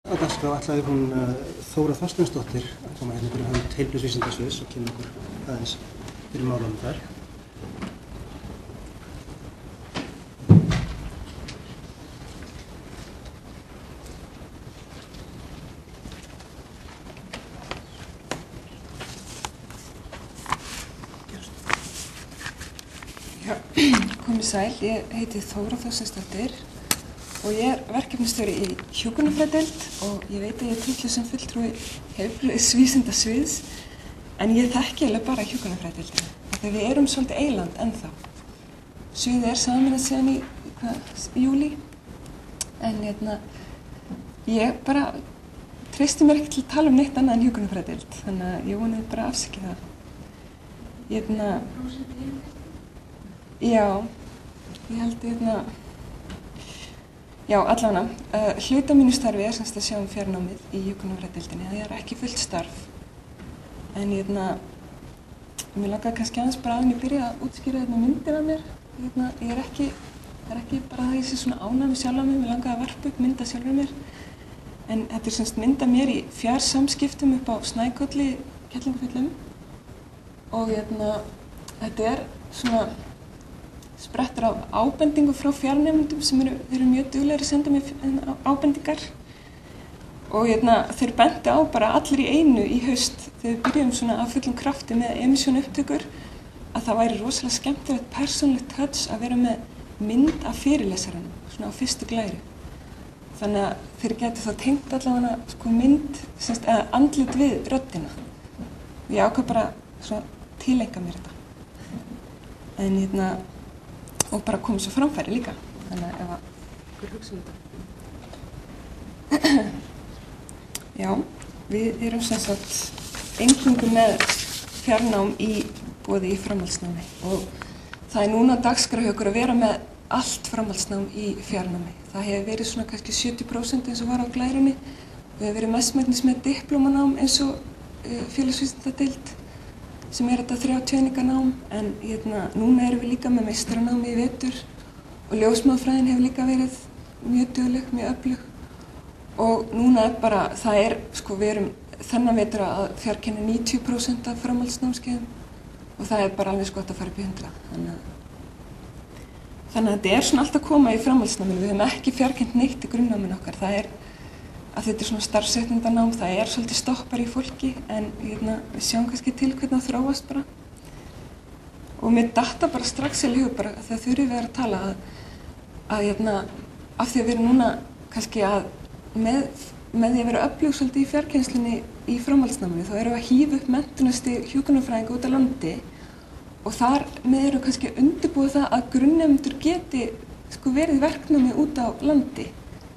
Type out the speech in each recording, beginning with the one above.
Á dagskrá ætlaði hún Þóra Þorsteinsdóttir að koma hérna fyrir hönd heilbrigðisvísindasviðs og kynna okkur aðeins fyrir málunum þar. Komið sæl, ég heiti Þóra Þorsteinsdóttir og ég verkefnisstjóri í hjúkrunarfræðideild og ég veit að ég titluð sem fulltrúi heilbrigðisvísindasviðs en ég þekki eiginlega bara hjúkrunarfræðideildina þegar við erum svolítið eyland ennþá. Sviðið er sameinað síðan í júlí en ég bara treysti mér ekki til að tala um neitt annað en hjúkrunarfræðideild þannig að ég vonaði bara að afsakið það. Já, ég held já, allavega. Hluti af mínu starfi er semst að sjá um fjarnámið í hjúkrunarfræðideildinni. Það er ekki fullt starf. En mér langaði kannski aðeins bara áður en ég byrja að útskýra myndir af mér. Ég er ekki bara það ég sé svona ánægð með sjálfa mig. Mér langaði að varpa upp mynd af sjálfri mér. En þetta er semst mynd af mér í fjarsamskiptum upp á Snækolli, Kerlingarfjöllum. Og þetta er svona sprettur af ábendingu frá fjarnemendum sem eru mjög duglegir að senda mér ábendingar og þeir bendi á bara allir í einu í haust þegar við byrjum svona af fullum krafti með emisjónupptökur að það væri rosalega skemmtilegt persónulegt touch að vera með mynd af fyrirlesaranum svona á fyrstu glæri þannig að þeir geti þá tengt allavega mynd eða andlit við röddina og ég ákvað bara svona tileinka mér þetta en og bara komið svo framfæri líka, þannig að ef ykkur hugsa þetta. Já, við erum sem sagt eingöngu með fjarnám í boði í framhaldsnámi og það er núna dagskrá hjá okkur að vera með allt framhaldsnám í fjarnámi. Það hefur verið svona kannski 70% eins og var á glærunni og hefur verið mestmegnis með diplómanám eins og félagsvísindadeild sem er þetta 30 eininganám en núna erum við líka með meistaranámi í vetur og ljósmóðfræðin hefur líka verið mjög dugleg, mjög öflug og núna er bara, það er, við erum þennan vetur að fjarkenna 90% af framhaldsnámskeiðum og það er bara alveg gott að fara upp í 100 þannig að þetta er svona allt að koma í framhaldsnáminu, við höfum ekki fjarkennt neitt í grunnnáminu okkar, það er að þetta er svona starfsréttindanám, það er svolítið stoppar í fólki en við sjáum kannski til hvernig það þróast bara og mér datta bara strax í hug bara þegar þurfum við að tala að af því að við erum núna kannski að með því að vera öflug svolítið í fjarkennslunni í framhaldsnáminu þá erum við að hífa upp menntunarstig hjúkrunarfræðinga út á landi og þar með erum kannski undirbúið það að grunnnemendur geti verið verknámi út á landi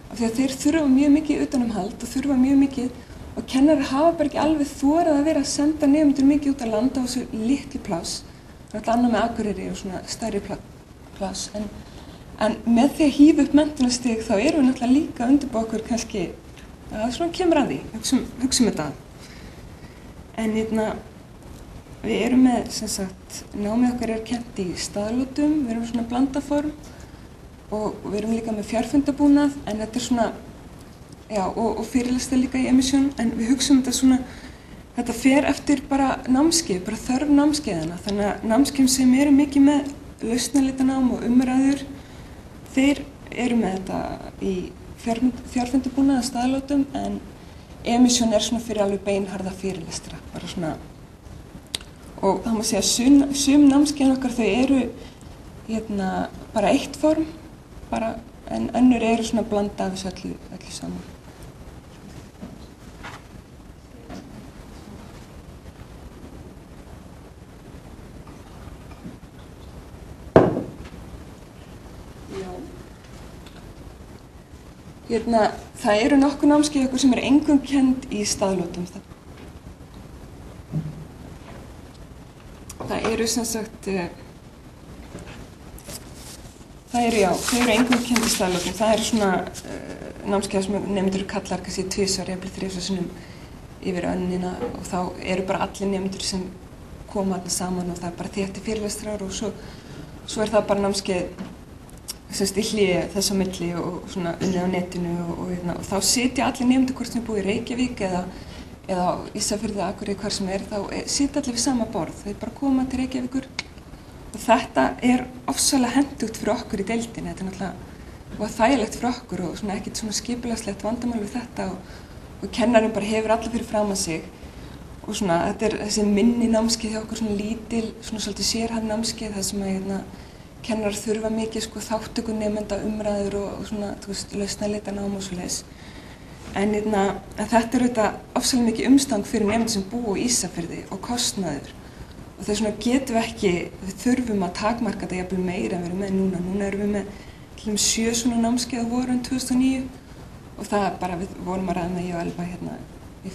af því að þeir þurfa mjög mikið utanumhald og þurfa mjög mikið og kennarar hafa bara ekki alveg þorað að vera að senda nemendur mikið út á landa á þessu litlu pláss. Það er alltaf annað með Akureyri og svona stærri pláss en með því að hífa upp menntunarstig þá erum við náttúrulega líka að undirbúa okkur kannski að svona kemur að því, hugsum þetta en við erum með sem sagt námið okkar er kennt í staðlótum, við erum svona blandaform og við erum líka með fjarfundabúnað en þetta er svona, já, og fyrirlestra líka í emisjón en við hugsaum þetta svona, þetta fer eftir bara námskeið, bara þörf námskeiðana þannig að námskeið sem eru mikið með lausnalitanám og umræður þeir eru með þetta í fjarfundabúnað að staðlótum en emisjón er svona fyrir alveg beinharða fyrirlestra, bara svona og það má segja sum námskeiðan okkar þau eru bara eitt form bara, en önnur eru svona blanda af þessu öllu saman. Já. Það eru nokkuð námskeið okkur sem eru eingöngu kennd í staðlótum. Það eru sem sagt þau eru eingöngu kennd í staðlótum. Það eru svona námskeið sem nemendur kallar kannski 2 jafnvel 3 sinnum yfir önnina og þá eru bara allir nemendur sem koma þarna saman og það er bara þéttir fyrirlestrar og svo er það bara námskeið í hléi þess á milli og svona unnið á netinu og þá sitja allir nemendur hvort sem búið í Reykjavík eða á Ísafirði, Akureyri, hvar sem þá sitja allir við sama borð. Þeir bara koma til Reykjavíkur og þetta ofsalega hentugt fyrir okkur í deildinni. Þetta náttúrulega þægilegt fyrir okkur og svona ekkert svona skipulagslegt vandamál við þetta og kennarinn bara hefur alla fyrir fram að sig og svona þetta þessi minni námskeið hjá okkur svona lítil, svona svolítið sérhæfð námskeið þar sem að kennarar þurfa mikið þátttöku nemenda umræður og svona, þú veist, lausnaleita nám og svoleiðis. En þetta auðvitað ofsalega mikið umstang fyrir nemendur sem búa á Ísafirði og kostnaður. Og þess vegna getum við þurfum að takmarka þetta jafnvel meira en við erum með núna. Núna erum við með til dæmis 7 svona námskeið á vorin 2009 og það bara, við vorum að ræða með ég og Elva í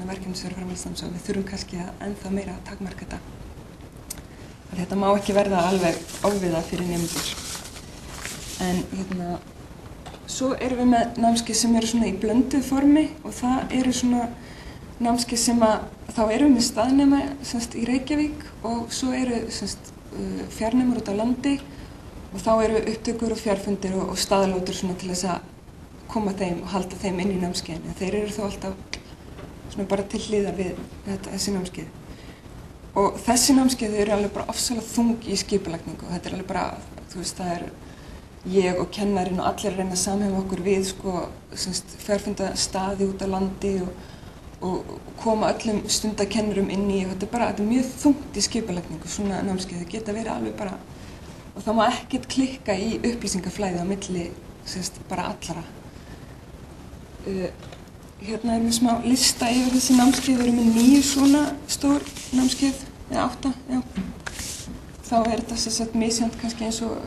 verkefnisstjóri framhaldsnáms og við þurfum kannski ennþá meira að takmarka þetta. Þetta má ekki verða alveg ofviða fyrir nemendur. En svo erum við með námskeið sem eru svona í blönduðu formi og það eru svona námskeið sem þá erum við með staðnema í Reykjavík og svo eru fjarnemar út á landi og þá eru upptökur og fjarfundir og staðlótur svona til þess að koma þeim og halda þeim inn í námskeiðinu. Þeir eru þó alltaf svona bara til hliðar við þessi námskeið. Og þessi námskeið eru alveg bara ofsalega þung í skipulagningu og þetta alveg bara, þú veist, það ég og kennarinn og allir reyna að samhæfa okkur við fjarfundastaði út á landi og koma öllum stundakennurum inn í og þetta er mjög þungt í skipulagningu, svona námskeið. Það geta verið alveg bara, og það má ekkert klikka í upplýsingaflæði á milli, bara allra. Hérna erum við smá lista yfir þessi námskeið, við erum með 9 svona stór námskeið, eða 8, já. Þá þetta misjafnt kannski eins og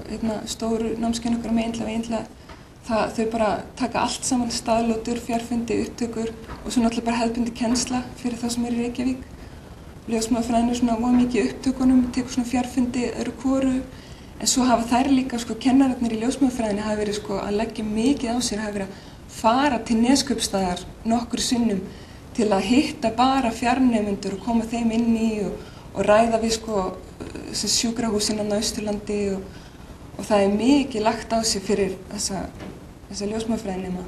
stóru námskeiðin okkar með einhlega þau bara taka allt saman, staðlótur, fjarfundi, upptökur og svo náttúrulega bara hefðbundi kennsla fyrir þá sem í Reykjavík. Ljósmæðafræðin svona mikið upptökunum, tekur svona fjarfundi öðru hvoru, en svo hafa þær líka kennararnir í ljósmæðafræðinni hafa verið að leggja mikið á sér, hafa verið að fara til Neskaupstaðar nokkru sinnum til að hitta bara fjarnemendur og koma þeim inn í og ræða við sjúkrahúsin á Austurlandi og það mikið lagt á sig fyrir þessa ljósmæðafræðinema.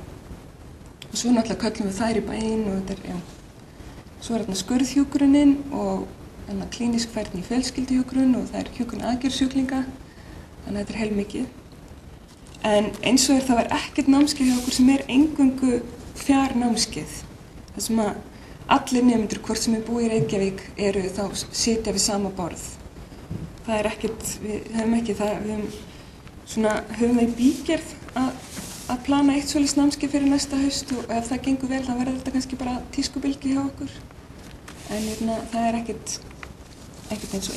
Og svo náttúrulega köllum við þær í bæinn og þetta svo skurðhjúkrunin og klínísk færni í fjölskylduhjúkrun og það hjúkrun aðgerðsjúklinga, þannig að þetta heilmikið. En eins og það var ekkert námskeið hjá okkur sem eingöngu fjarnámskeið. Það sem að allir nemendur, hvort sem búa í Reykjavík, þá sitja við sama borð. Það ekkert, við höfum ekki það, við höfum það í bígerð að plana eitt svoleiðis námskeið fyrir næsta haust og ef það gengur vel þá verður þetta kannski bara tískubylgju hjá okkur. En það ekkert eins og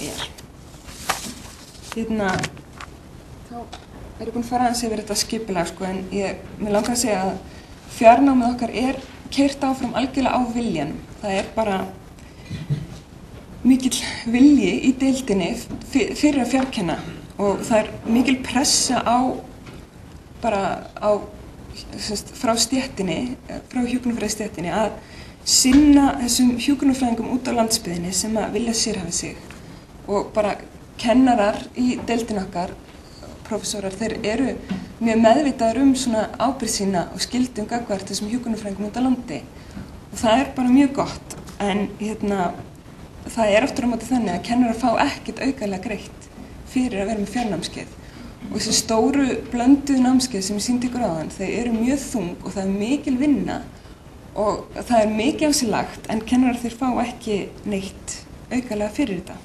Þá ég búin að fara aðeins yfir þetta skipulag en mér langar að segja að fjarnámið okkar keyrt áfram algjörlega á viljanum. Það bara mikill vilji í deildinni fyrir að fjarkenna og það mikil pressa frá stéttinni, frá hjúkrunarfræðisstéttinni að sinna þessum hjúkrunarfræðingum út á landsbyggðinni sem að vilja sérhæfa sig og bara kennarar í deildin okkar prófessorar, þeir eru mjög meðvitaður svona ábyrgð sína og skyldum gagnvart þessum hjúkrunarfræðingum út á landi og það bara mjög gott en það aftur á móti þannig að kennarar fá ekkert aukalega greitt fyrir að vera með fjarnámskeið og þessi stóru blönduðu námskeið sem ég sýndi ykkur áðan, þau eru mjög þung og það mikil vinna og það mikið á sig lagt en kennarar þeir fá ekki neitt aukalega fyrir þetta.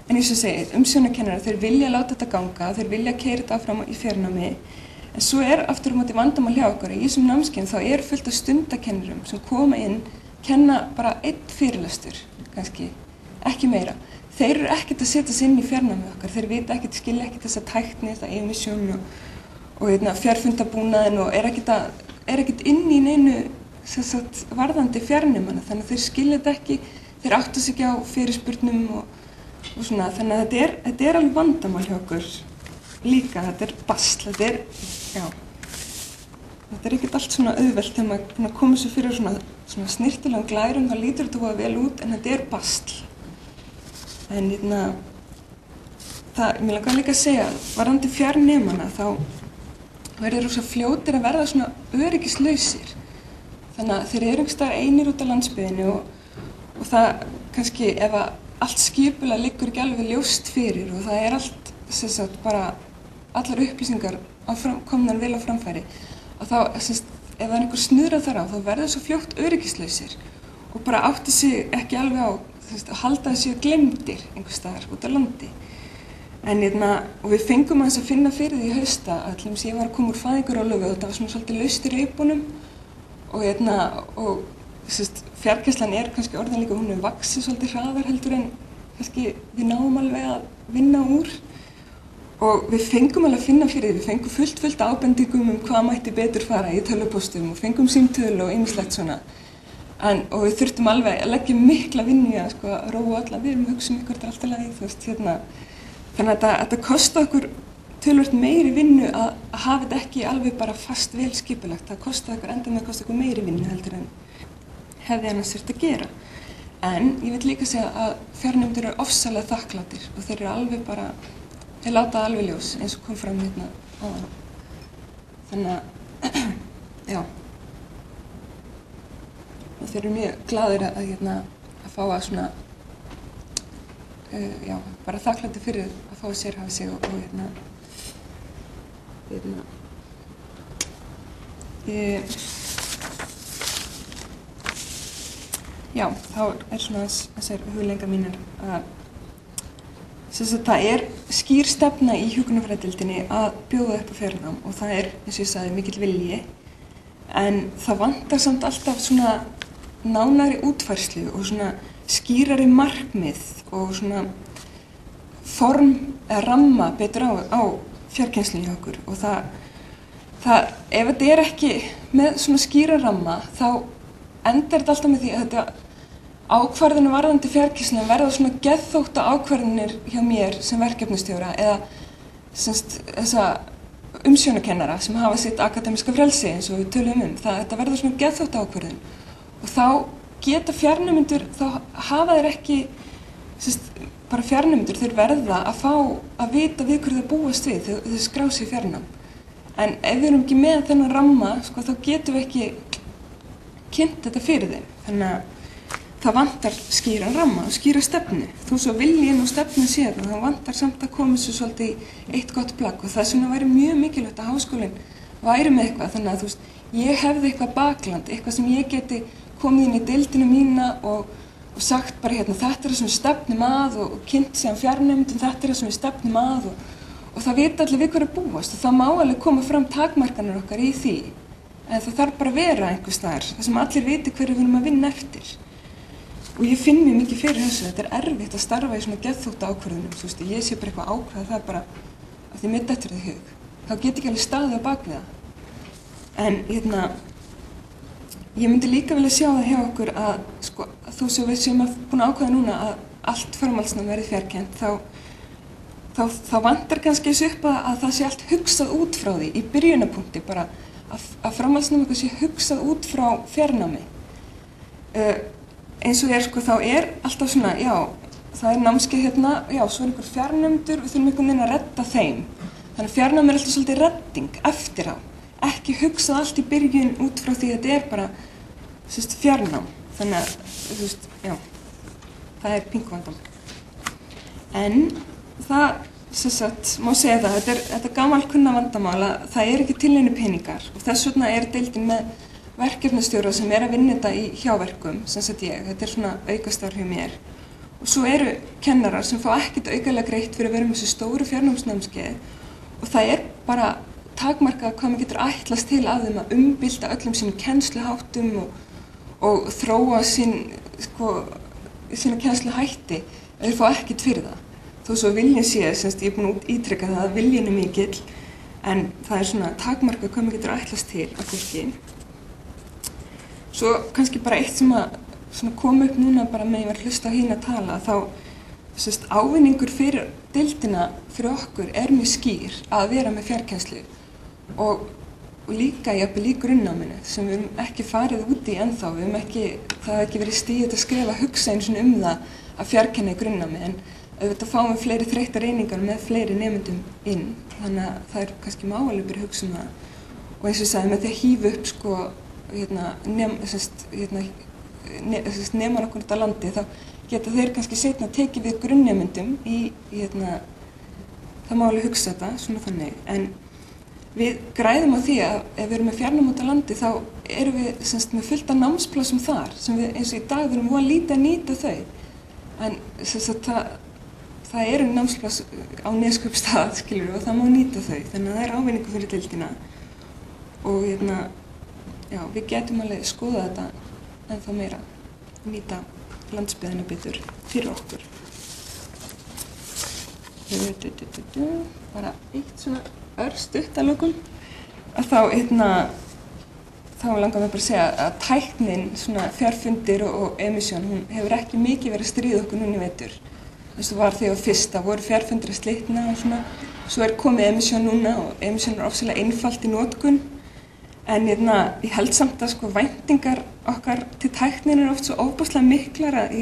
En eins og segið, umsjónarkennarar, þeir vilja láta þetta ganga, þeir vilja keyra þetta áfram í fjarnámi, en svo aftur á móti vandamál hjá okkur. Í þessum námskeiðum þá fullt af stundakennurum sem koma inn, kenna bara einn fyrirlestur, kannski, ekki meira. Þeir eru ekkert að setja sig inn í fjarnámið okkar, þeir vita ekkert, skilja ekkert þessa tækni, þetta emisjón og fjarfundabúnaðinn og ekkert inn í neinu varðandi fjarnemana, þannig að þeir skilja þetta ekki, þeir átta sig ekki á fyrirspurnum og svona, þannig að þetta alveg vandamál hjá okkur líka, þetta basl, þetta ekkert allt svona auðvelt þegar maður komið svo fyrir svona snirtilegum glærum, þá lítur þetta vel út en þetta basl. En mér langar líka að segja, varðandi fjarnemana þá verður rosa fljótir að verða svona öryggislausir. Þannig að þeir eru einhvers staðar einir út á landsbyggðinni og það kannski ef að allt skipulag liggur ekki alveg ljóst fyrir og það allt, sem sagt, bara allar upplýsingar komnar vel á framfæri og þá, sem sagt, ef það einhver snuðrað þar á þá verður svo fljótt öryggislausir og bara átti sig ekki alveg á, að halda þessu gleymdir einhvers staðar út á landi. En og við fengum aðeins að finna fyrir því í hausta að ég var að koma úr fæðingarorlofi og þetta var svona svolítið laust í reipunum og fjarkennslan kannski orðin líka, hún vaxið svolítið hraðar heldur en kannski við náum alveg að vinna úr og við fengum alveg að finna fyrir því, við fengum fullt ábendingum hvað mætti betur fara í tölvupóstum og fengum símtöl og ýmislegt svona og við þurftum alveg að leggja mikla vinnu í að róa alla, við erum að hugsa ykkur, þetta allt í lagi, þannig að þetta kosti okkur töluvert meiri vinnu að hafa þetta ekki alveg bara fast vel skipulagt, það kosti okkur meiri vinnu heldur en hefði annars þurft að gera. En ég vil líka segja að fjarnemendur eru ofsalega þakklátir og þeir eru alveg bara, þeir láta alveg ljós eins og kom fram áðan. Þannig að, já. Og þeir eru mjög glaðir að fá að svona, já, bara þakklátir fyrir að fá að sérhafa sig og já, þá svona þessar hugleiðingar mínar að það skýr stefna í hjúkrunarfræðideildinni að bjóða upp á fjarnám og það eins og ég sagði, mikill vilji en það vantar samt alltaf svona nánari útfærslu og svona skýrari markmið og svona form eða ramma betur á fjarkennslu hjá okkur og ef þetta ekki með svona skýra ramma þá endar þetta alltaf með því að þetta ákvarðanir varðandi fjarkennslu verða svona geðþótta ákvarðanir hjá mér sem verkefnastjóra eða þessa umsjónarkennara sem hafa sitt akademíska frelsi eins og við tölum þetta verður svona geðþótta ákvarðun og þá geta fjarnemendur, þá hafa þeir ekki bara fjarnemendur, þeir verða að fá að vita við hverju þeir búast við þegar þeir skrá sig í fjarnám en ef við erum ekki með þennan ramma þá getum við ekki kynnt þetta fyrir þeim, þannig að það vantar skýran ramma og skýra stefnu. Þó svo viljinn og stefnu séð og það vantar samt að koma svo svolítið í eitt gott plagg og það svona væri mjög mikilvægt að háskólinn væri með eitthvað þannig að ég hefði eitthvað bakland, eitthvað sem ég geti komið inn í deildina mína og sagt bara þetta það sem við stefnum að og kynnt síðan fjarnemendum þetta það sem við stefnum að og það vita allir við hverju búast og það má alveg koma fram takmarkanir okkar í því en það þarf bara að vera einhvers staðar þar sem allir viti hverju við erum að vinna eftir. Og ég finn mjög mikið fyrir þessu, þetta erfitt að starfa í svona geðþótta ákvörðunum, ég sé bara eitthvað ákveða það bara að því mér dettur það í hug. Þá get ekki alveg staðið á bak við það. En ég myndi líka vilja sjá það hjá okkur að þó sem við séum búin að ákveða núna að allt framhaldsnám verði fjarkennt, þá vantar kannski þessu upp að það sé allt hugsað út frá því í byrjunarpunkti bara að framhaldsnám eitthvað sé hugsað út frá fjarnámi. Eins og þá alltaf svona, já, það námskeið já, svo einhver fjarnemdur, við þurfum einhvern veginn að redda þeim. Þannig að fjarnám alltaf svolítið redding eftir á. Ekki hugsað allt í byrjun út frá því að þetta bara, fjarnám. Þannig að, já, það pínkuvandamál. En það, má segja það, þetta gamalkunna vandamál að það ekki til neinu peningar og þess vegna deildin með verkefnastjóra sem að vinna þetta í hjáverkum, sem sagt þetta svona aukastarf hjá mér. Og svo eru kennarar sem fá ekkert aukalega greitt fyrir að vera með þessu stóru fjarnámsnámskeið og það bara takmarkað hvað maður getur ætlast til af þeim að umbylta öllum sínum kennsluháttum og þróa sína kennsluhætti ef þeir fá ekkert fyrir það. Þó svo viljinn sé, ég er búin að ítreka það að viljinn mikill en það svona takmarkað hvað maður getur ætlast til af fólki. Svo kannski bara eitt sem að kom upp núna bara með ég var að hlusta á hina að tala þá ávinningur fyrir deildina fyrir okkur mjög skýr að vera með fjarkennslu og líka jafnvel í grunnnáminu sem við höfum ekki farið út í ennþá, það hefur ekki verið stigið að skrifa hugsa einu svona það að fjarkenna í grunnnámi en auðvitað fáum við fleiri þreyttar einingar með fleiri nemendum inn, þannig að það er kannski máli bara að hugsa það. Og eins og ég sagði, með því að hífa upp sko, nemar okkur út á landi, þá geta þeir kannski seinna tekið við grunnnemendum í það má alveg hugsa þetta, svona þannig. En við græðum á því að ef við erum með fjarnám út á landi þá erum við með fullt af námsplássum þar sem við eins og í dag við erum voða lítið að nýta þau. En það eru námspláss á Neskaupstað, skilur, og það má nýta þau. Þannig að það er ávinningur fyrir deildina. Og já, við getum alveg skoða þetta ennþá meira, nýta landsbyggðina betur fyrir okkur. Bara eitt svona örstutt að lokum. Þá langar mér bara að segja að tæknin, svona fjarfundir og emisjón, hún hefur ekki mikið verið að stríða okkur núna í vetur. Þess að var þegar fyrsta voru fjarfundir að slitna og svona. Svo komið emisjón núna og emisjón ofsalega einfalt í notkun. En ég held samt að sko væntingar okkar til tæknin oft svo ofboðslega miklar að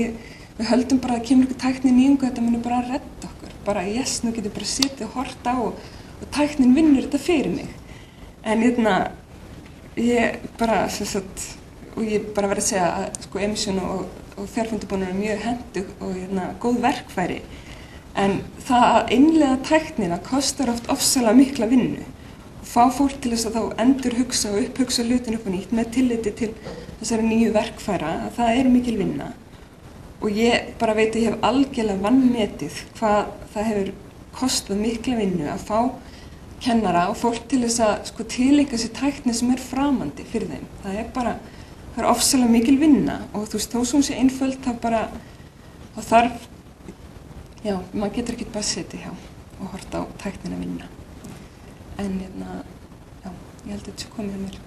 við höldum bara að kemur ykkur tækni nýjungu að þetta muni bara að redda okkur. Bara yes, nú getur bara setið og horta á og tæknin vinnur þetta fyrir mig. En ég bara, og ég bara verið að segja að sko emisjón og fjarfundarbúnar eru mjög hentug og góð verkfæri. En það að innleiða tæknina kostar oft ofsalega mikla vinnu. Fá fólk til þess að þá endurhugsa og upphugsa hlutin upp á nýtt með tilliti til þessari nýju verkfæra, að það er mikil vinna. Og ég bara veit að ég hef algjörlega vanmetið hvað það hefur kostað mikla vinnu að fá kennara og fólk til þess að sko tileinka sér tækni sem er framandi fyrir þeim. Það er ofsalega mikil vinna og þú veist, þó sem hún sé einföld þá þarf, já, maður getur ekkert bara setið hjá og horta á tæknina vinna. En já, ég held að þetta sé komið hjá mér.